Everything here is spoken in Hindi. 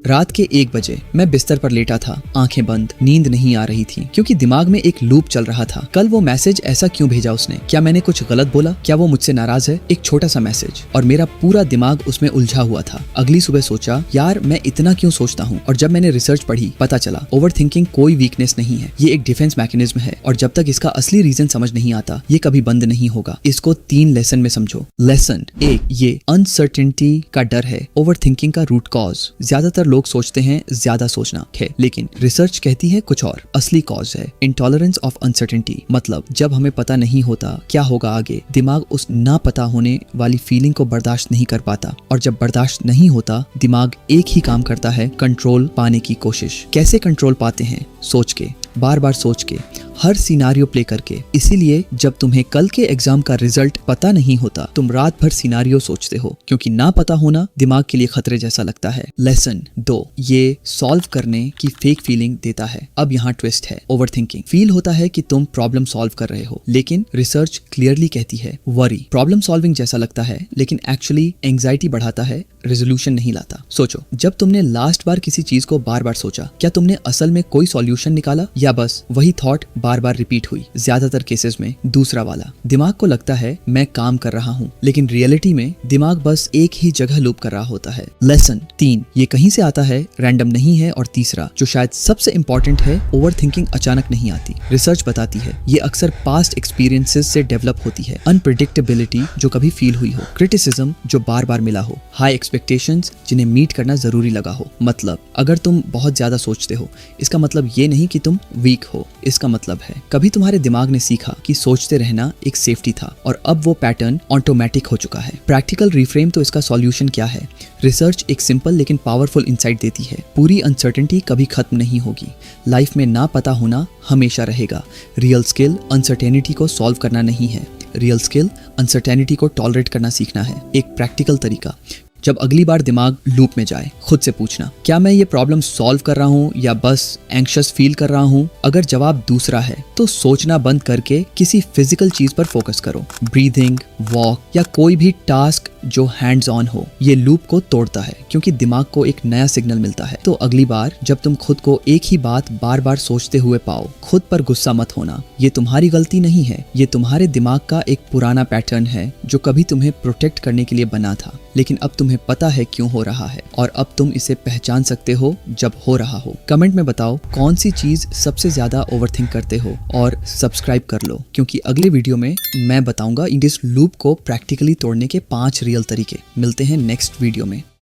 रात के 1 बजे मैं बिस्तर पर लेटा था, आंखें बंद, नींद नहीं आ रही थी क्योंकि दिमाग में एक लूप चल रहा था। कल वो मैसेज ऐसा क्यों भेजा उसने? क्या मैंने कुछ गलत बोला? क्या वो मुझसे नाराज है? एक छोटा सा मैसेज और मेरा पूरा दिमाग उसमें उलझा हुआ था। अगली सुबह सोचा, यार मैं इतना क्यों सोचता हूँ? और जब मैंने रिसर्च पढ़ी, पता चला ओवर थिंकिंग कोई वीकनेस नहीं है, ये एक डिफेंस मैकेनिज्म है और जब तक इसका असली रीजन समझ नहीं आता, ये कभी बंद नहीं होगा। इसको 3 लेसन में समझो। लेसन 1, ये अनसर्टेनिटी का डर है ओवर थिंकिंग का रूट कॉज। ज्यादातर लोग सोचते हैं ज्यादा सोचना है, लेकिन रिसर्च कहती है कुछ और। असली कॉज है इंटॉलरेंस ऑफ अनसर्टेनिटी, मतलब जब हमें पता नहीं होता क्या होगा आगे, दिमाग उस ना पता होने वाली फीलिंग को बर्दाश्त नहीं कर पाता और जब बर्दाश्त नहीं होता, दिमाग एक ही काम करता है, कंट्रोल पाने की कोशिश। कैसे कंट्रोल पाते हैं? सोच के, बार बार सोच के, हर सिनारियो प्ले करके। इसीलिए जब तुम्हें कल के एग्जाम का रिजल्ट पता नहीं होता, तुम रात भर सिनारियो सोचते हो क्योंकि ना पता होना दिमाग के लिए खतरे जैसा लगता है। लेसन 2, ये सॉल्व करने की फेक फीलिंग देता है। अब यहाँ ट्विस्ट है, ओवर थिंकिंग फील होता है कि तुम प्रॉब्लम सॉल्व कर रहे हो, लेकिन रिसर्च क्लियरली कहती है वरी प्रॉब्लम सॉल्विंग जैसा लगता है, लेकिन एक्चुअली एंग्जाइटी बढ़ाता है, रेजोल्यूशन नहीं लाता। सोचो, जब तुमने लास्ट बार किसी चीज को बार बार सोचा, क्या तुमने असल में कोई सॉल्यूशन निकाला या बस वही थॉट बार बार रिपीट हुई? ज्यादातर केसेस में दूसरा वाला। दिमाग को लगता है मैं काम कर रहा हूँ, लेकिन रियलिटी में दिमाग बस एक ही जगह लूप कर रहा होता है। लेसन 3, ये कहीं से आता है, रैंडम नहीं है। और तीसरा, जो शायद सबसे इंपॉर्टेंट है, ओवर थिंकिंग अचानक नहीं आती। रिसर्च बताती है ये अक्सर पास्ट एक्सपीरियंसेस से डेवलप होती है। अनप्रिडिक्टेबिलिटी जो कभी फील हुई हो, क्रिटिसिज्म जो बार बार मिला हो, हाई एक्सपेक्टेशंस जिन्हें मीट करना जरूरी लगा हो। मतलब अगर तुम बहुत ज्यादा सोचते हो, इसका मतलब ये नहीं कि तुम वीक हो, इसका मतलब है कभी तुम्हारे दिमाग ने सीखा कि सोचते रहना एक सेफ्टी था और अब वो पैटर्न ऑटोमेटिक हो चुका है। प्रैक्टिकल रिफ्रेम तो इसका सॉल्यूशन क्या है? रिसर्च एक सिंपल लेकिन पावरफुल इंसाइट देती है, पूरी अनसर्टेनिटी कभी खत्म नहीं होगी। लाइफ में ना पता होना हमेशा रहेगा। रियल स्किल अनसर्टेनिटी को सॉल्व करना नहीं है, रियल स्किल अनसर्टेनिटी को टॉलरेट करना सीखना है। एक प्रैक्टिकल तरीका, जब अगली बार दिमाग लूप में जाए, खुद से पूछना, क्या मैं ये प्रॉब्लम सॉल्व कर रहा हूँ या बस एंग्शियस फील कर रहा हूँ? अगर जवाब दूसरा है तो सोचना बंद करके किसी फिजिकल चीज पर फोकस करो। ब्रीदिंग, वॉक या कोई भी टास्क जो हैंड्स ऑन हो, ये लूप को तोड़ता है क्योंकि दिमाग को एक नया सिग्नल मिलता है। तो अगली बार जब तुम खुद को एक ही बात बार बार सोचते हुए पाओ, खुद पर गुस्सा मत होना। ये तुम्हारी गलती नहीं है, ये तुम्हारे दिमाग का एक पुराना पैटर्न है जो कभी तुम्हें प्रोटेक्ट करने के लिए बना था, लेकिन अब तुम्हें पता है क्यों हो रहा है और अब तुम इसे पहचान सकते हो जब हो रहा हो। कमेंट में बताओ कौन सी चीज सबसे ज्यादा ओवरथिंक करते हो और सब्सक्राइब कर लो, क्योंकि अगले वीडियो में मैं बताऊंगा इस लूप को प्रैक्टिकली तोड़ने के 5 रियल तरीके। मिलते हैं नेक्स्ट वीडियो में।